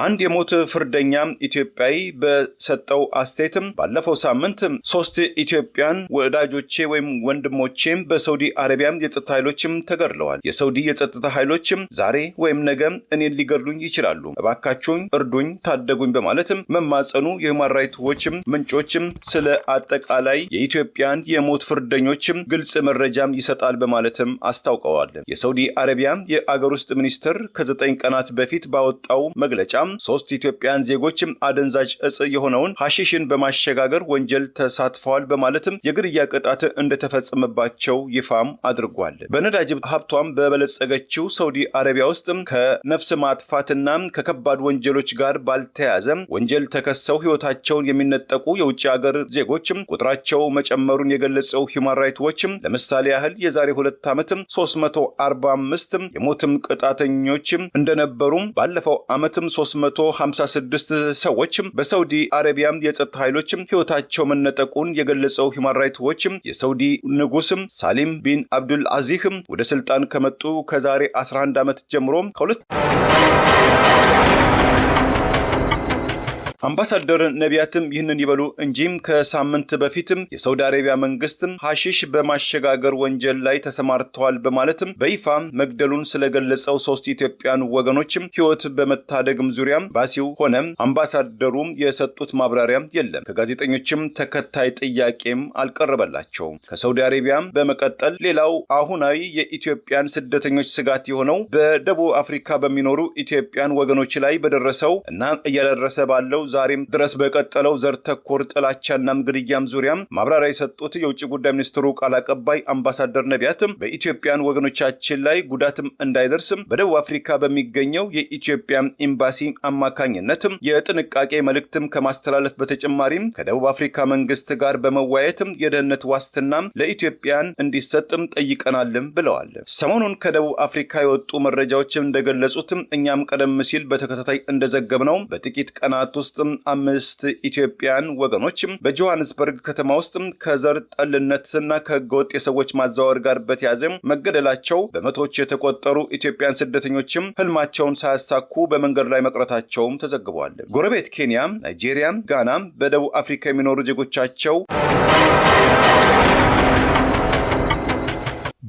አንድ የሞት ፍርደኛ ኢትዮጵያዊ በሰጠው አስተያየትም ባለፈው ሳምንት 3 ኢትዮጵያን ወዳጆቼ ወይም ወንድሞቼም በሳውዲ አረቢያ የጸጥታ ኃይሎችም ተገድለዋል። የሳውዲ የጸጥታ ኃይሎችም ዛሬ ወይም ነገ እኔን ሊገድሉኝ ይችላሉ፣ እባካችሁኝ እርዱኝ፣ ታደጉኝ በማለትም መማጸኑ የሁማን ራይትስ ዎችም ምንጮችም ስለ አጠቃላይ የኢትዮጵያን የሞት ፍርደኞችም ግልጽ መረጃም ይሰጣል በማለትም አስታውቀዋል። የሳውዲ አረቢያ የአገር ውስጥ ሚኒስትር ከ9 ቀናት በፊት ባወጣው መግለጫ 3 ኢትዮጵያን ዜጎችም አደንዛዥ እጽ የሆነውን ሐሺሽን በማሸጋገር ወንጀል ተሳትፈዋል በማለትም የግድያ ቅጣት እንደተፈጸመባቸው ይፋም አድርጓል። በነዳጅ ሀብቷም በበለጸገችው ሳውዲ አረቢያ ውስጥ ከነፍስ ማጥፋትና ከከባድ ወንጀሎች ጋር ባልተያዘ ወንጀል ተከሰው ህይወታቸውን የሚነጠቁ የውጭ ሀገር ዜጎችም ቁጥራቸው መጨመሩን የገለጸው ሁማን ራይትስ ዎችም ለምሳሌ ያህል የዛሬ 2 ዓመት 345 የሞትም ቅጣተኞች እንደነበሩ ባለፈው ዓመትም 356 ሰዎች በሳውዲ አረቢያ የጸጥታ ኃይሎች ህይወታቸው መነጠቁን የገለጸው ሁማን ራይትስ ዎች የሳውዲ ንጉስ ሳሊም ቢን አብዱል አዚዝ ወደ ስልጣን ከመጡ ከዛሬ 11 ዓመት ጀምሮ አምባሳደር ነቢያትም ይህንን ይበሉ እንጂም ከሳምንት በፊትም የሳውዲ አረቢያ መንግስትም ሐሺሽ በማሸጋገር ወንጀል ላይ ተሰማርተዋል በማለትም በይፋ መግደሉን ስለገለጸው 3 ኢትዮጵያን ወገኖችም ህይወት በመታደግም ዙሪያ ባሲው ሆነ አምባሳደሩ የሰጡት ማብራሪያ የለም። ከጋዜጠኞችም ተከታይ ጥያቄም አልቀረበላቸውም። ከሳውዲ አረቢያ በመቀጠል ሌላው አሁናዊ የኢትዮጵያን ስደተኞች ስጋት የሆነው በደቡብ አፍሪካ በሚኖሩ ኢትዮጵያን ወገኖች ላይ በደረሰው እና እያደረሰ ባለው ዛሬም ድረስ በቀጠለው ዘር ተኮር ጥላቻና ግድያም ዙሪያ ማብራሪያ የሰጡት የውጭ ጉዳይ ሚኒስትሩ ቃል አቀባይ አምባሳደር ነቢያትም በኢትዮጵያን ወገኖቻችን ላይ ጉዳትም እንዳይደርስም በደቡብ አፍሪካ በሚገኘው የኢትዮጵያ ኤምባሲ አማካኝነትም የጥንቃቄ መልእክትም ከማስተላለፍ በተጨማሪም ከደቡብ አፍሪካ መንግስት ጋር በመወያየትም የደህንነት ዋስትና ለኢትዮጵያን እንዲሰጥም ጠይቀናልም ብለዋል። ሰሞኑን ከደቡብ አፍሪካ የወጡ መረጃዎችም እንደገለጹትም እኛም ቀደም ሲል በተከታታይ እንደዘገብነው በጥቂት ቀናት ውስጥ 5 ኢትዮጵያን ወገኖች በጆሃንስበርግ ከተማ ውስጥ ከዘር ጠልነትና ከህገወጥ የሰዎች ማዛወር ጋር በተያያዘ መገደላቸው፣ በመቶዎች የተቆጠሩ ኢትዮጵያን ስደተኞችም ህልማቸውን ሳያሳኩ በመንገድ ላይ መቅረታቸውም ተዘግቧል። ጎረቤት ኬንያ፣ ናይጄሪያ፣ ጋና በደቡብ አፍሪካ የሚኖሩ ዜጎቻቸው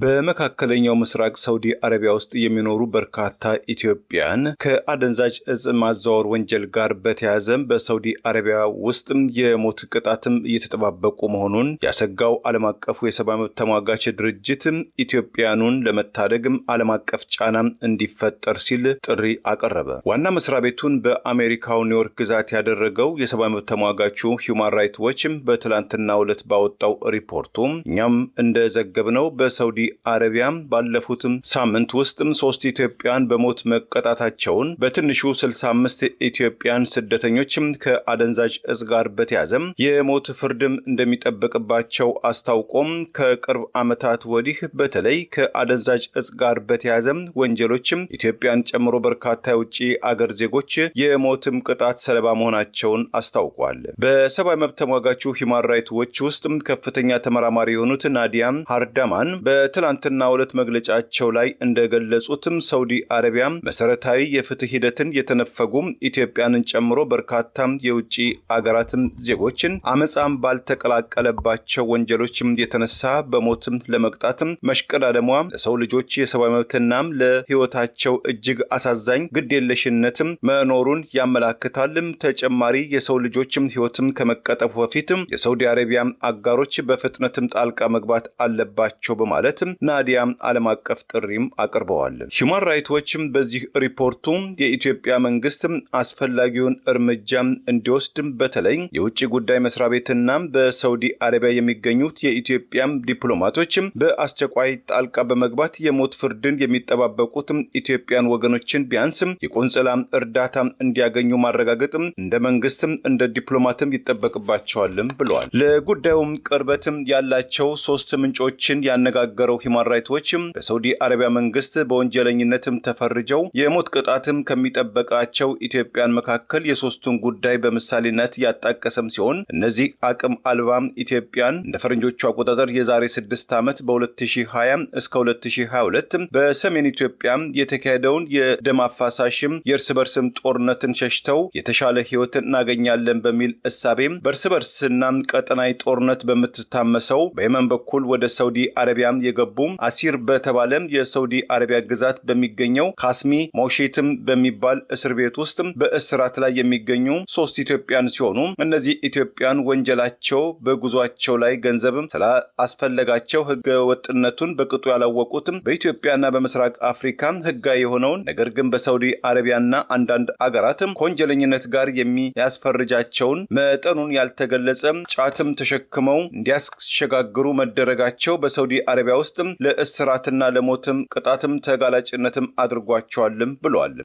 በመካከለኛው ምስራቅ ሳውዲ አረቢያ ውስጥ የሚኖሩ በርካታ ኢትዮጵያን ከአደንዛዥ እጽ ማዛወር ወንጀል ጋር በተያያዘ በሳውዲ አረቢያ ውስጥ የሞት ቅጣትም እየተጠባበቁ መሆኑን ያሰጋው ዓለም አቀፉ የሰብአዊ መብት ተሟጋች ድርጅት ኢትዮጵያኑን ለመታደግም ዓለም አቀፍ ጫና እንዲፈጠር ሲል ጥሪ አቀረበ። ዋና መስሪያ ቤቱን በአሜሪካው ኒውዮርክ ግዛት ያደረገው የሰብአዊ መብት ተሟጋቹ ሁማን ራይትስ ዎች በትላንትናው ዕለት ባወጣው ሪፖርቱ እኛም እንደዘገብነው በሳውዲ አረቢያ ባለፉት ሳምንት ውስጥ 3 ኢትዮጵያን በሞት መቀጣታቸውን በትንሹ 65 ኢትዮጵያን ስደተኞች ከአደንዛዥ እጽ ጋር በተያያዘ የሞት ፍርድም እንደሚጠበቅባቸው አስታውቆም ከቅርብ ዓመታት ወዲህ በተለይ ከአደንዛዥ እጽ ጋር በተያያዘ ወንጀሎች ኢትዮጵያን ጨምሮ በርካታ የውጭ አገር ዜጎች የሞትም ቅጣት ሰለባ መሆናቸውን አስታውቋል። በሰብአዊ መብት ተሟጋቹ ሁማን ራይትስ ዎች ውስጥ ከፍተኛ ተመራማሪ የሆኑት ናዲያ ሃርዳማን በትላንትናው ዕለት መግለጫቸው ላይ እንደገለጹትም ሳውዲ አረቢያ መሰረታዊ የፍትህ ሂደትን የተነፈጉ ኢትዮጵያንን ጨምሮ በርካታ የውጭ አገራትን ዜጎችን አመጻም ባልተቀላቀለባቸው ወንጀሎችም የተነሳ በሞትም ለመቅጣትም መሽቀዳደሟ ለሰው ልጆች የሰብአዊ መብትና ለህይወታቸው እጅግ አሳዛኝ ግዴለሽነትም መኖሩን ያመላክታል። ተጨማሪ የሰው ልጆችም ህይወትም ከመቀጠፉ በፊት የሳውዲ አረቢያ አጋሮች በፍጥነትም ጣልቃ መግባት አለባቸው በማለት ናዲያ ዓለም አቀፍ ጥሪም አቅርበዋል። ሁማን ራይትስ ዎችም በዚህ ሪፖርቱ የኢትዮጵያ መንግስት አስፈላጊውን እርምጃ እንዲወስድ በተለይ የውጭ ጉዳይ መስሪያ ቤትና በሳውዲ አረቢያ የሚገኙት የኢትዮጵያ ዲፕሎማቶች በአስቸኳይ ጣልቃ በመግባት የሞት ፍርድን የሚጠባበቁት ኢትዮጵያን ወገኖችን ቢያንስ የቆንጽላ እርዳታ እንዲያገኙ ማረጋገጥ እንደ መንግስት እንደ ዲፕሎማትም ይጠበቅባቸዋል ብለዋል። ለጉዳዩም ቅርበት ያላቸው 3 ምንጮችን ያነጋገረው ሂውማን ራይትስ ዎች በሳውዲ አረቢያ መንግስት በወንጀለኝነትም ተፈርጀው የሞት ቅጣትም ከሚጠበቃቸው ኢትዮጵያን መካከል የሶስቱን ጉዳይ በምሳሌነት ያጣቀሰም ሲሆን እነዚህ አቅም አልባም ኢትዮጵያን እንደ ፈረንጆቹ አቆጣጠር የዛሬ 6 ዓመት በ2020 እስከ 2022 በሰሜን ኢትዮጵያ የተካሄደውን የደም አፋሳሽም የእርስ በርስም ጦርነትን ሸሽተው የተሻለ ህይወትን እናገኛለን በሚል እሳቤም በእርስ በርስና ቀጠናዊ ጦርነት በምትታመሰው በየመን በኩል ወደ ሳውዲ አረቢያ የገቡ አሲር በተባለ የሳውዲ አረቢያ ግዛት በሚገኘው ካስሚ ሞሼትም በሚባል እስር ቤት ውስጥ በእስራት ላይ የሚገኙ 3 ኢትዮጵያን ሲሆኑ እነዚህ ኢትዮጵያን ወንጀላቸው በጉዟቸው ላይ ገንዘብም ስላስፈለጋቸው ህገ ወጥነቱን በቅጡ ያላወቁትም በኢትዮጵያና በምስራቅ አፍሪካ ህጋዊ የሆነውን ነገር ግን በሳውዲ አረቢያና አንዳንድ አገራትም ከወንጀለኝነት ጋር የሚያስፈርጃቸውን መጠኑን ያልተገለጸ ጫትም ተሸክመው እንዲያስሸጋግሩ መደረጋቸው በሳውዲ አረቢያ ውስጥ ለእስራትና ለሞትም ቅጣትም ተጋላጭነትም አድርጓቸዋልም ብለዋል።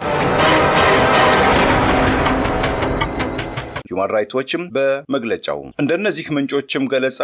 ሂውማን ራይትስ ዎችም በመግለጫው እንደነዚህ ምንጮችም ገለጻ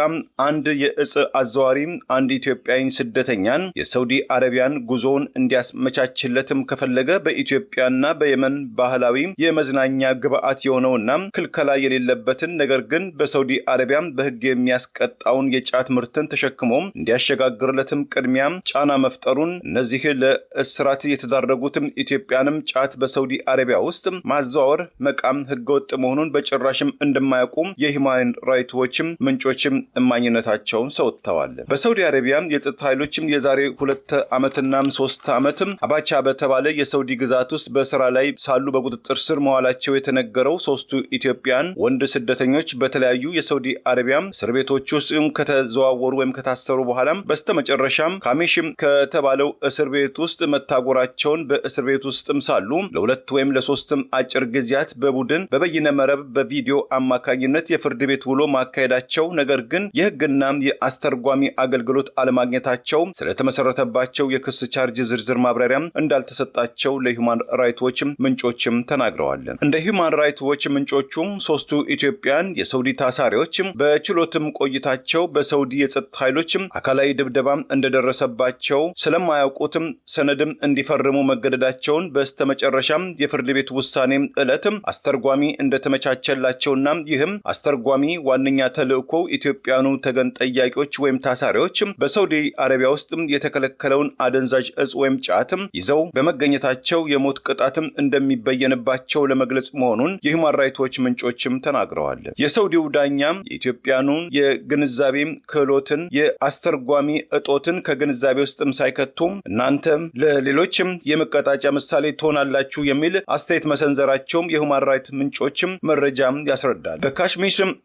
አንድ የእጽ አዘዋሪ አንድ ኢትዮጵያዊ ስደተኛን የሳውዲ አረቢያን ጉዞውን እንዲያስመቻችለትም ከፈለገ በኢትዮጵያና በየመን ባህላዊ የመዝናኛ ግብዓት የሆነውና ክልከላ የሌለበትን ነገር ግን በሳውዲ አረቢያ በህግ የሚያስቀጣውን የጫት ምርትን ተሸክሞ እንዲያሸጋግርለትም ቅድሚያ ጫና መፍጠሩን እነዚህ ለእስራት የተዳረጉትም ኢትዮጵያንም ጫት በሳውዲ አረቢያ ውስጥ ማዘዋወር መቃም ህገወጥ መሆኑን ጭራሽም እንደማያውቁም የሂውማን ራይትስ ዎችም ምንጮችም እማኝነታቸውን ሰውተዋል። በሳውዲ አረቢያ የጸጥታ ኃይሎችም የዛሬ 2 ዓመትና 3 ዓመትም አባቻ በተባለ የሳውዲ ግዛት ውስጥ በስራ ላይ ሳሉ በቁጥጥር ስር መዋላቸው የተነገረው 3ቱ ኢትዮጵያን ወንድ ስደተኞች በተለያዩ የሳውዲ አረቢያ እስር ቤቶች ውስጥ ከተዘዋወሩ ወይም ከታሰሩ በኋላ በስተመጨረሻም ካሚሽም ከተባለው እስር ቤት ውስጥ መታጎራቸውን በእስር ቤት ውስጥም ሳሉ ለ2 ወይም ለ3 አጭር ጊዜያት በቡድን በበይነ መረብ በቪዲዮ አማካኝነት የፍርድ ቤት ውሎ ማካሄዳቸው ነገር ግን የህግና የአስተርጓሚ አገልግሎት አለማግኘታቸው ስለተመሰረተባቸው የክስ ቻርጅ ዝርዝር ማብራሪያ እንዳልተሰጣቸው ለሂውማን ራይትስ ዎች ምንጮችም ተናግረዋል። እንደ ሂውማን ራይትስ ዎች ምንጮቹም 3ቱ ኢትዮጵያን የሳውዲ ታሳሪዎች በችሎትም ቆይታቸው በሳውዲ የጸጥታ ኃይሎች አካላዊ ድብደባ እንደደረሰባቸው ስለማያውቁትም ሰነድም እንዲፈርሙ መገደዳቸውን በስተመጨረሻም የፍርድ ቤት ውሳኔ ዕለትም አስተርጓሚ እንደተመቻቸላቸውና ይህም አስተርጓሚ ዋነኛ ተልእኮ ኢትዮጵያኑ ተገን ጠያቂዎች ወይም ታሳሪዎች በሳውዲ አረቢያ ውስጥ የተከለከለውን አደንዛዥ እጽ ወይም ጫትም ይዘው በመገኘታቸው የሞት ቅጣትም እንደሚበየንባቸው ለመግለጽ መሆኑን የሂውማን ራይትስ ዎች ምንጮችም ተናግረዋል። የሳውዲው ዳኛ የኢትዮጵያኑን የግንዛቤ ክህሎትን የአስተርጓሚ እጦትን ከግንዛቤ ውስጥም ሳይከቱም እናንተም ለሌሎችም የመቀጣጫ ምሳሌ ትሆናላችሁ የሚል አስተያየት መሰንዘራቸውም የሂውማን ራይትስ ምንጮችም መረጃም ያስረዳል። በካሽሚር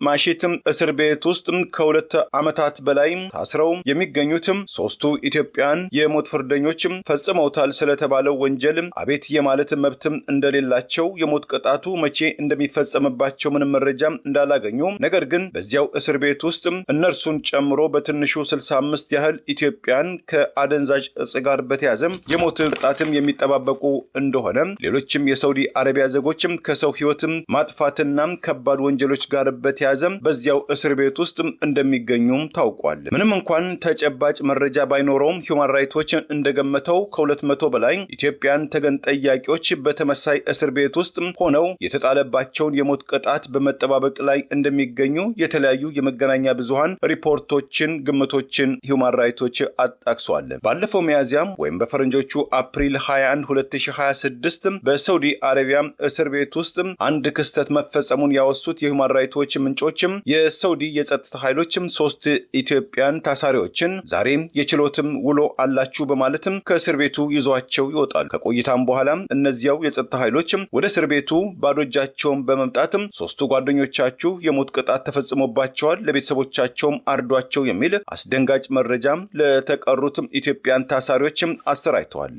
ማሼትም እስር ቤት ውስጥ ከ2 ዓመታት በላይ ታስረው የሚገኙትም 3ቱ ኢትዮጵያን የሞት ፍርደኞችም ፈጽመውታል ስለተባለው ወንጀል አቤት የማለት መብትም እንደሌላቸው የሞት ቅጣቱ መቼ እንደሚፈጸምባቸው ምንም መረጃ እንዳላገኙ ነገር ግን በዚያው እስር ቤት ውስጥ እነርሱን ጨምሮ በትንሹ 65 ያህል ኢትዮጵያን ከአደንዛዥ እጽ ጋር በተያያዘ የሞት ቅጣትም የሚጠባበቁ እንደሆነ ሌሎችም የሳውዲ አረቢያ ዜጎችም ከሰው ህይወትም ማጥፋትና ከባድ ወንጀሎች ጋር በተያያዘ በዚያው እስር ቤት ውስጥ እንደሚገኙም ታውቋል። ምንም እንኳን ተጨባጭ መረጃ ባይኖረውም ሂውማን ራይትስ ዎች እንደገመተው ከ200 በላይ ኢትዮጵያን ተገን ጠያቂዎች በተመሳይ እስር ቤት ውስጥ ሆነው የተጣለባቸውን የሞት ቅጣት በመጠባበቅ ላይ እንደሚገኙ የተለያዩ የመገናኛ ብዙሃን ሪፖርቶችን ግምቶችን ሂውማን ራይትስ ዎች አጣቅሷል። ባለፈው ሚያዝያም ወይም በፈረንጆቹ አፕሪል 21 2026 በሳውዲ አረቢያ እስር ቤት ውስጥ አንድ ክስተት መፈጸሙን ያወሱት የሂውማን ራይትስ ዎች ምንጮችም የሳውዲ የጸጥታ ኃይሎችም 3 ኢትዮጵያን ታሳሪዎችን ዛሬም የችሎትም ውሎ አላችሁ በማለትም ከእስር ቤቱ ይዟቸው ይወጣል። ከቆይታም በኋላ እነዚያው የጸጥታ ኃይሎችም ወደ እስር ቤቱ ባዶ እጃቸውን በመምጣትም 3ቱ ጓደኞቻችሁ የሞት ቅጣት ተፈጽሞባቸዋል፣ ለቤተሰቦቻቸውም አርዷቸው የሚል አስደንጋጭ መረጃም ለተቀሩትም ኢትዮጵያን ታሳሪዎችም አሰራጭተዋል።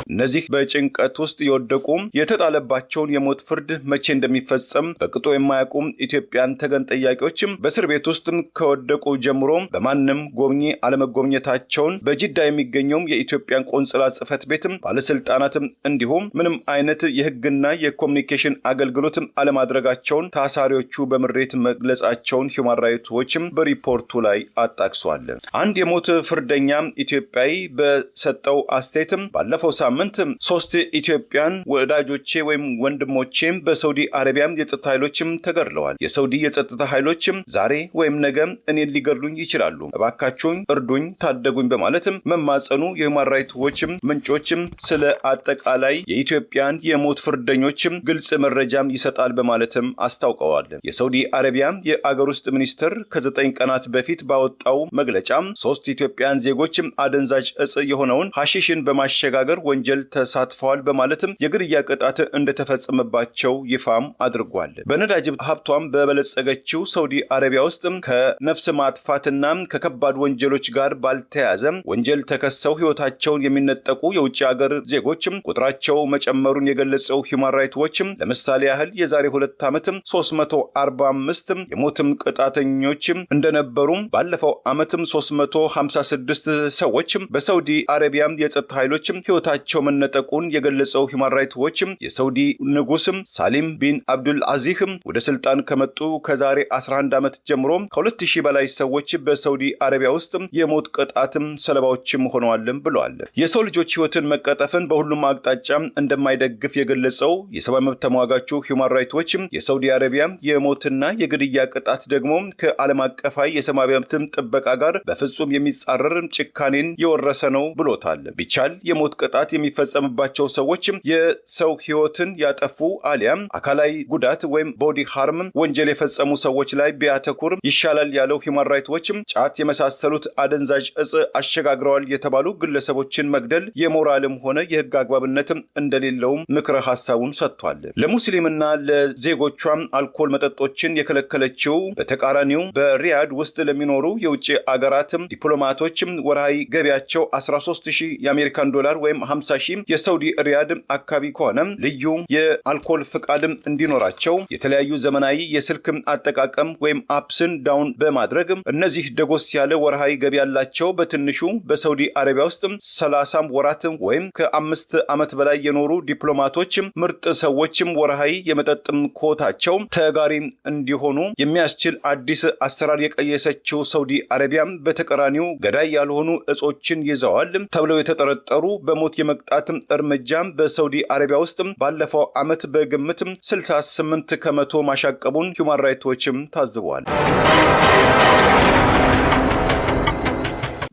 እነዚህ በጭንቀት ውስጥ የወደቁ የተጣለባቸውን የሞት ፍርድ መቼ እንደሚፈጸም በቅጡ የማያውቁ ኢትዮጵያን ተገን ጠያቂዎችም በእስር ቤት ውስጥ ከወደቁ ጀምሮ በማንም ጎብኚ አለመጎብኘታቸውን በጅዳ የሚገኘው የኢትዮጵያን ቆንጽላ ጽሕፈት ቤትም ባለስልጣናትም እንዲሁም ምንም አይነት የህግና የኮሙኒኬሽን አገልግሎት አለማድረጋቸውን ታሳሪዎቹ በምሬት መግለጻቸውን ሂውማን ራይትስ ዎችም በሪፖርቱ ላይ አጣቅሷል። አንድ የሞት ፍርደኛ ኢትዮጵያዊ በሰጠው አስተያየትም ባለፈው ሳምንት 3 ኢትዮጵያን ወዳጆቼ ወይም ወንድሞቼም በሳውዲ አረቢያ የጸጥታ ኃይሎችም ተገድለዋል። የሳውዲ የጸጥታ ኃይሎችም ዛሬ ወይም ነገ እኔን ሊገድሉኝ ይችላሉ፣ እባካችሁኝ እርዱኝ፣ ታደጉኝ በማለትም መማጸኑ የሂውማን ራይትስ ዎችም ምንጮችም ስለ አጠቃላይ የኢትዮጵያን የሞት ፍርደኞችም ግልጽ መረጃም ይሰጣል በማለትም አስታውቀዋል። የሳውዲ አረቢያ የአገር ውስጥ ሚኒስትር ከ9 ቀናት በፊት ባወጣው መግለጫ 3 ኢትዮጵያን ዜጎችም አደንዛዥ እጽ የሆነውን ሐሺሽን በማሸጋገር ወንጀል ተሳትፈዋል በማለትም የግድያ ቅጣት እንደተፈጸመባቸው ይፋም አድርጓል። በነዳጅ ሀብቷም በበለጸገችው ሳውዲ አረቢያ ውስጥ ከነፍስ ማጥፋትና ከከባድ ወንጀሎች ጋር ባልተያያዘ ወንጀል ተከሰው ህይወታቸውን የሚነጠቁ የውጭ ሀገር ዜጎችም ቁጥራቸው መጨመሩን የገለጸው ሂውማን ራይትስ ዎችም ለምሳሌ ያህል የዛሬ 2 ዓመት 345 የሞትም ቅጣተኞች እንደነበሩ ባለፈው ዓመትም 356 ሰዎች በሳውዲ አረቢያ የጸጥታ ኃይሎች ህይወታቸው መነጠቁን የገለጸው ሂውማን ራይትስ ዎች የሳውዲ ንጉስ ሳሊም ቢን አብዱል አዚዝ ወደ ስልጣን ከመጡ ከዛሬ 11 ዓመት ጀምሮ ከ2000 በላይ ሰዎች በሳውዲ አረቢያ ውስጥ የሞት ቅጣትም ሰለባዎችም ሆነዋል ብለዋል። የሰው ልጆች ህይወትን መቀጠፍን በሁሉም አቅጣጫ እንደማይደግፍ የገለጸው የሰብአዊ መብት ተሟጋቹ ሂውማን ራይትስ ዎች የሳውዲ አረቢያ የሞትና የግድያ ቅጣት ደግሞ ከዓለም አቀፋዊ የሰብአዊ መብት ጥበቃ ጋር በፍጹም የሚጻረር ጭካኔን የወረሰ ነው ብሎታል። ቢቻል የሞት ቅጣት የሚፈጸምባቸው ሰዎች የሰው ህይወትን ያጠፉ አሊያም አካላዊ ጉዳት ወይም ቦዲ ሃርም ወንጀል የፈጸሙ ሰዎች ላይ ቢያተኩር ይሻላል ያለው ሂውማን ራይትስ ዎች ጫት የመሳሰሉት አደንዛዥ እጽ አሸጋግረዋል የተባሉ ግለሰቦችን መግደል የሞራልም ሆነ የህግ አግባብነት እንደሌለውም ምክረ ሐሳቡን ሰጥቷል። ለሙስሊምና ለዜጎቿ አልኮል መጠጦችን የከለከለችው በተቃራኒው በሪያድ ውስጥ ለሚኖሩ የውጭ አገራት ዲፕሎማቶች ወርሃዊ ገቢያቸው 13000 የአሜሪካን ዶላር ወይም 50000 የሳውዲ ሪያድ አካባቢ ከሆነ ልዩ የአልኮል ፍቃድ እንዲኖራቸው የተለያዩ ዘመናዊ የስልክ አጠቃቀም ወይም አፕስን ዳውን በማድረግ እነዚህ ደጎስ ያለ ወርሃዊ ገቢ ያላቸው በትንሹ በሳውዲ አረቢያ ውስጥ 30 ወራት ወይም ከ5 ዓመት በላይ የኖሩ ዲፕሎማቶች ምርጥ ሰዎች ወርሃዊ የመጠጥም ኮታቸው ተጋሪ እንዲሆኑ የሚያስችል አዲስ አሰራር የቀየሰችው ሳውዲ አረቢያ በተቃራኒው ገዳይ ያልሆኑ እጾችን ይዘዋል ተብለው የተጠረጠሩ በሞት የመቅጣት እርምጃ በሳውዲ አረቢያ ውስጥ ባለፈው ዓመት በግምት 68 ከመቶ ማሻቀቡን ሂውማን ራይትስ ዎችም ታዝበዋል።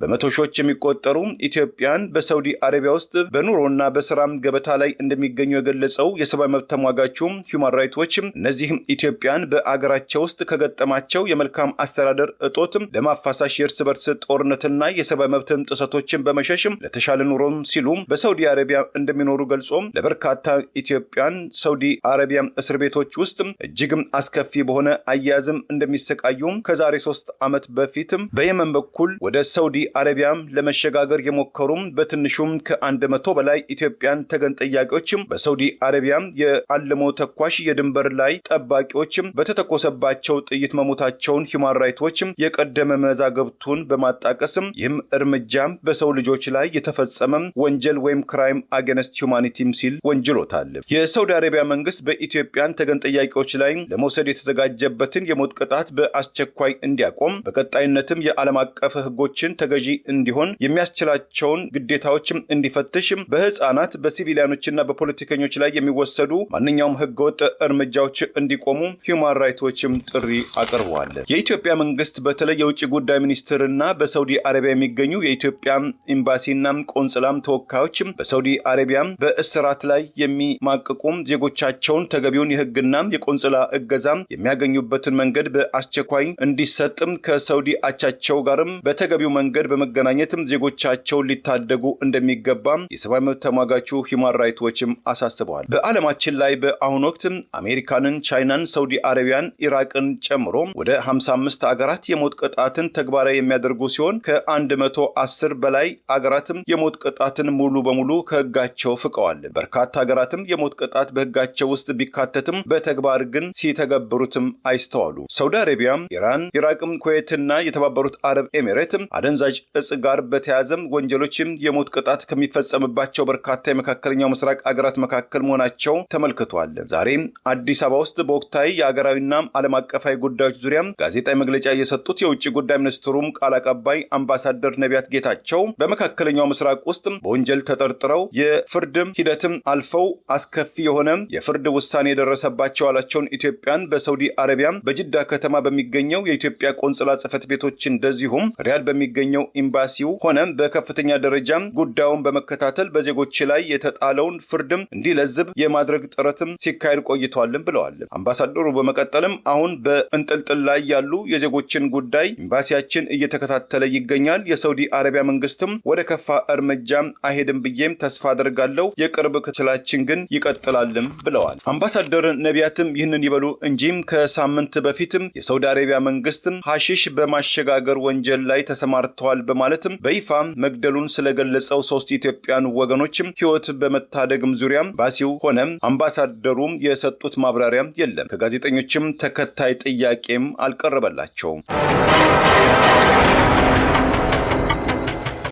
በመቶ ሺዎች የሚቆጠሩ ኢትዮጵያን በሳውዲ አረቢያ ውስጥ በኑሮና በስራም ገበታ ላይ እንደሚገኙ የገለጸው የሰብአዊ መብት ተሟጋቹ ሂውማን ራይትስ ዎች እነዚህ ኢትዮጵያን በአገራቸው ውስጥ ከገጠማቸው የመልካም አስተዳደር እጦት ለማፋሳሽ የእርስ በርስ ጦርነትና የሰብአዊ መብት ጥሰቶችን በመሸሽ ለተሻለ ኑሮም ሲሉ በሳውዲ አረቢያ እንደሚኖሩ ገልጾ ለበርካታ ኢትዮጵያን ሳውዲ አረቢያ እስር ቤቶች ውስጥ እጅግ አስከፊ በሆነ አያያዝም እንደሚሰቃዩ ከዛሬ 3 ዓመት በፊት በየመን በኩል ወደ ሳውዲ አረቢያም ለመሸጋገር የሞከሩም በትንሹም ከ100 በላይ ኢትዮጵያን ተገን ጠያቂዎችም በሳውዲ አረቢያ የአልሞ ተኳሽ የድንበር ላይ ጠባቂዎችም በተተኮሰባቸው ጥይት መሞታቸውን ሂውማን ራይትስ ዎች የቀደመ መዛግብቱን በማጣቀስም ይህም እርምጃም በሰው ልጆች ላይ የተፈጸመ ወንጀል ወይም ክራይም አጌንስት ሁማኒቲም ሲል ወንጅሎታል። የሳውዲ አረቢያ መንግስት በኢትዮጵያን ተገን ጠያቂዎች ላይ ለመውሰድ የተዘጋጀበትን የሞት ቅጣት በአስቸኳይ እንዲያቆም በቀጣይነትም የዓለም አቀፍ ህጎችን ተገዢ እንዲሆን የሚያስችላቸውን ግዴታዎችም እንዲፈትሽ በህፃናት በሲቪሊያኖችና በፖለቲከኞች ላይ የሚወሰዱ ማንኛውም ህገወጥ እርምጃዎች እንዲቆሙ ሂውማን ራይትስ ዎችም ጥሪ አቅርበዋል። የኢትዮጵያ መንግስት በተለይ የውጭ ጉዳይ ሚኒስትርና በሳውዲ አረቢያ የሚገኙ የኢትዮጵያ ኤምባሲና ቆንጽላም ተወካዮች በሳውዲ አረቢያ በእስራት ላይ የሚማቅቁ ዜጎቻቸውን ተገቢውን የህግና የቆንጽላ እገዛ የሚያገኙበትን መንገድ በአስቸኳይ እንዲሰጥም ከሳውዲ አቻቸው ጋርም በተገቢው መንገድ በመገናኘትም ዜጎቻቸውን ሊታደጉ እንደሚገባ የሰብአዊ መብት ተሟጋቹ ሂውማን ራይትስ ዎችም አሳስበዋል። በዓለማችን ላይ በአሁኑ ወቅት አሜሪካንን፣ ቻይናን፣ ሳውዲ አረቢያን፣ ኢራቅን ጨምሮ ወደ 55 አገራት የሞት ቅጣትን ተግባራዊ የሚያደርጉ ሲሆን ከ110 በላይ አገራትም የሞት ቅጣትን ሙሉ በሙሉ ከህጋቸው ፍቀዋል። በርካታ አገራትም የሞት ቅጣት በህጋቸው ውስጥ ቢካተትም በተግባር ግን ሲተገብሩትም አይስተዋሉ። ሳውዲ አረቢያ፣ ኢራን፣ ኢራቅም፣ ኩዌትና የተባበሩት አረብ ኤሚሬትም አደንዛዥ እጽ ጋር በተያያዘም ወንጀሎችም የሞት ቅጣት ከሚፈጸምባቸው በርካታ የመካከለኛው ምስራቅ አገራት መካከል መሆናቸው ተመልክቷል። ዛሬም አዲስ አበባ ውስጥ በወቅታዊ የአገራዊና ዓለም አቀፋዊ ጉዳዮች ዙሪያ ጋዜጣዊ መግለጫ የሰጡት የውጭ ጉዳይ ሚኒስትሩም ቃል አቀባይ አምባሳደር ነቢያት ጌታቸው በመካከለኛው ምስራቅ ውስጥ በወንጀል ተጠርጥረው የፍርድ ሂደትም አልፈው አስከፊ የሆነ የፍርድ ውሳኔ የደረሰባቸው ያላቸውን ኢትዮጵያን በሳውዲ አረቢያ በጅዳ ከተማ በሚገኘው የኢትዮጵያ ቆንጽላ ጽሕፈት ቤቶች እንደዚሁም ሪያድ በሚገኘው ኤምባሲው ሆነ በከፍተኛ ደረጃ ጉዳዩን በመከታተል በዜጎች ላይ የተጣለውን ፍርድም እንዲለዝብ የማድረግ ጥረትም ሲካሄድ ቆይቷልም ብለዋል። አምባሳደሩ በመቀጠልም አሁን በእንጥልጥል ላይ ያሉ የዜጎችን ጉዳይ ኤምባሲያችን እየተከታተለ ይገኛል። የሳውዲ አረቢያ መንግስትም ወደ ከፋ እርምጃ አይሄድም ብዬም ተስፋ አደርጋለሁ። የቅርብ ክትላችን ግን ይቀጥላልም ብለዋል። አምባሳደር ነቢያትም ይህንን ይበሉ እንጂም ከሳምንት በፊትም የሳውዲ አረቢያ መንግስትም ሐሺሽ በማሸጋገር ወንጀል ላይ ተሰማርተዋል በማለትም በይፋ መግደሉን ስለገለጸው 3 ኢትዮጵያን ወገኖችም ሕይወት በመታደግም ዙሪያ ኤምባሲው ሆነ አምባሳደሩም የሰጡት ማብራሪያ የለም። ከጋዜጠኞችም ተከታይ ጥያቄም አልቀረበላቸውም።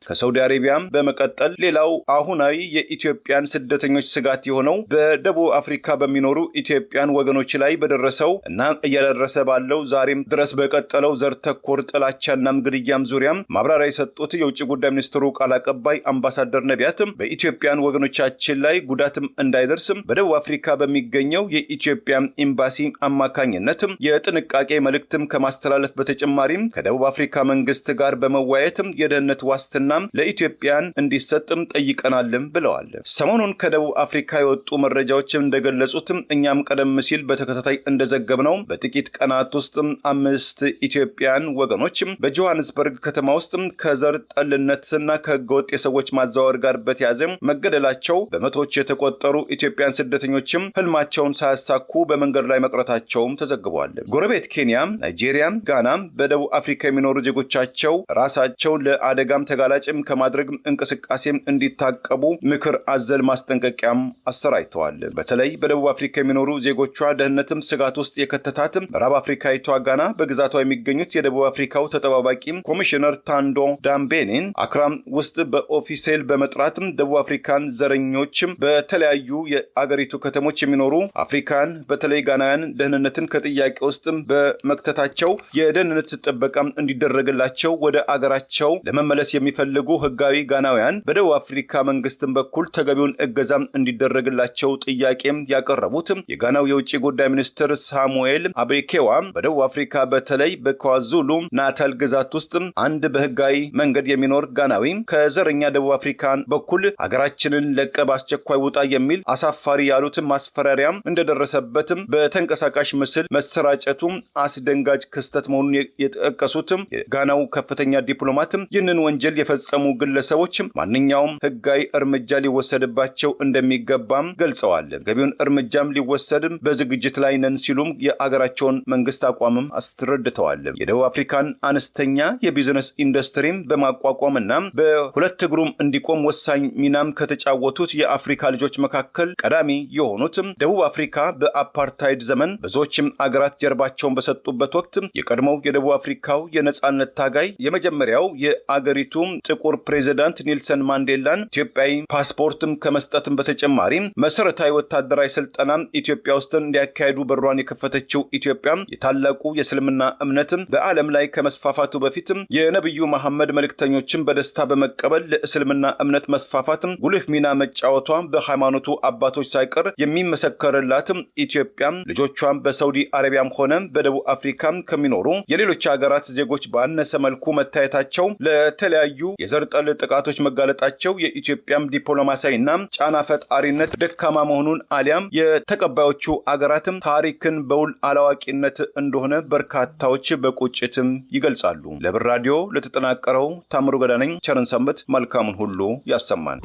ከሳውዲ አረቢያ በመቀጠል ሌላው አሁናዊ የኢትዮጵያን ስደተኞች ስጋት የሆነው በደቡብ አፍሪካ በሚኖሩ ኢትዮጵያን ወገኖች ላይ በደረሰው እና እያደረሰ ባለው ዛሬም ድረስ በቀጠለው ዘር ተኮር ጥላቻና ግድያም ዙሪያም ማብራሪያ የሰጡት የውጭ ጉዳይ ሚኒስትሩ ቃል አቀባይ አምባሳደር ነቢያትም በኢትዮጵያን ወገኖቻችን ላይ ጉዳትም እንዳይደርስም በደቡብ አፍሪካ በሚገኘው የኢትዮጵያ ኤምባሲ አማካኝነትም የጥንቃቄ መልእክትም ከማስተላለፍ በተጨማሪም ከደቡብ አፍሪካ መንግስት ጋር በመወያየትም የደህንነት ዋስትና ለኢትዮጵያን እንዲሰጥም ጠይቀናልም ብለዋል። ሰሞኑን ከደቡብ አፍሪካ የወጡ መረጃዎችም እንደገለጹትም እኛም ቀደም ሲል በተከታታይ እንደዘገብነው በጥቂት ቀናት ውስጥ 5 ኢትዮጵያን ወገኖችም በጆሃንስበርግ ከተማ ውስጥ ከዘር ጠልነትና ከህገወጥ የሰዎች ማዛወር ጋር በተያያዘ መገደላቸው፣ በመቶዎች የተቆጠሩ ኢትዮጵያን ስደተኞችም ህልማቸውን ሳያሳኩ በመንገድ ላይ መቅረታቸውም ተዘግቧል። ጎረቤት ኬንያ፣ ናይጄሪያ፣ ጋና በደቡብ አፍሪካ የሚኖሩ ዜጎቻቸው ራሳቸውን ለአደጋም ተጋላጭ ከማድረግ እንቅስቃሴም እንዲታቀቡ ምክር አዘል ማስጠንቀቂያም አሰራይተዋል። በተለይ በደቡብ አፍሪካ የሚኖሩ ዜጎቿ ደህንነትም ስጋት ውስጥ የከተታትም ምዕራብ አፍሪካዊቷ ጋና በግዛቷ የሚገኙት የደቡብ አፍሪካው ተጠባባቂ ኮሚሽነር ታንዶ ዳምቤኔን አክራም ውስጥ በኦፊሴል በመጥራትም ደቡብ አፍሪካን ዘረኞችም በተለያዩ የአገሪቱ ከተሞች የሚኖሩ አፍሪካን በተለይ ጋናውያን ደህንነትን ከጥያቄ ውስጥም በመክተታቸው የደህንነት ጥበቃም እንዲደረግላቸው ወደ አገራቸው ለመመለስ የሚፈልጉ ህጋዊ ጋናውያን በደቡብ አፍሪካ መንግስትም በኩል ተገቢውን እገዛም እንዲደረግላቸው ጥያቄም ያቀረቡት የጋናው የውጭ ጉዳይ ሚኒስትር ሳሙኤል አቤኬዋ በደቡብ አፍሪካ በተለይ በኳዙሉ ናታል ግዛት ውስጥ አንድ በህጋዊ መንገድ የሚኖር ጋናዊ ከዘረኛ ደቡብ አፍሪካን በኩል ሀገራችንን ለቀ በአስቸኳይ ውጣ የሚል አሳፋሪ ያሉትን ማስፈራሪያም እንደደረሰበትም በተንቀሳቃሽ ምስል መሰራጨቱም አስደንጋጭ ክስተት መሆኑን የጠቀሱትም የጋናው ከፍተኛ ዲፕሎማትም ይህንን ወንጀል የፈጸሙ ግለሰቦች ማንኛውም ህጋዊ እርምጃ ሊወሰድባቸው እንደሚገባም ገልጸዋል። ገቢውን እርምጃም ሊወሰድም በዝግጅት ላይ ነን ሲሉም የአገራቸውን መንግስት አቋምም አስረድተዋል። የደቡብ አፍሪካን አነስተኛ የቢዝነስ ኢንዱስትሪም በማቋቋምና በሁለት እግሩም እንዲቆም ወሳኝ ሚናም ከተጫወቱት የአፍሪካ ልጆች መካከል ቀዳሚ የሆኑትም ደቡብ አፍሪካ በአፓርታይድ ዘመን ብዙዎችም አገራት ጀርባቸውን በሰጡበት ወቅት የቀድሞው የደቡብ አፍሪካው የነጻነት ታጋይ የመጀመሪያው የአገሪቱ ጥቁር ፕሬዝዳንት ኔልሰን ማንዴላን ኢትዮጵያዊ ፓስፖርትም ከመስጠትም በተጨማሪ መሰረታዊ ወታደራዊ ስልጠና ኢትዮጵያ ውስጥ እንዲያካሄዱ በሯን የከፈተችው ኢትዮጵያ የታላቁ የእስልምና እምነትም በዓለም ላይ ከመስፋፋቱ በፊትም የነብዩ መሐመድ መልእክተኞችን በደስታ በመቀበል ለእስልምና እምነት መስፋፋትም ጉልህ ሚና መጫወቷ በሃይማኖቱ አባቶች ሳይቀር የሚመሰከርላትም ኢትዮጵያ ልጆቿን በሳውዲ አረቢያም ሆነ በደቡብ አፍሪካ ከሚኖሩ የሌሎች ሀገራት ዜጎች ባነሰ መልኩ መታየታቸው ለተለያዩ የዘር ጠል ጥቃቶች መጋለጣቸው የኢትዮጵያም ዲፕሎማሲያዊና ጫና ፈጣሪነት ደካማ መሆኑን አሊያም የተቀባዮቹ አገራትም ታሪክን በውል አላዋቂነት እንደሆነ በርካታዎች በቁጭትም ይገልጻሉ። ለብር ራዲዮ ለተጠናቀረው ታምሩ ገዳ ነኝ። ቸርን ሰንበት። መልካሙን ሁሉ ያሰማን።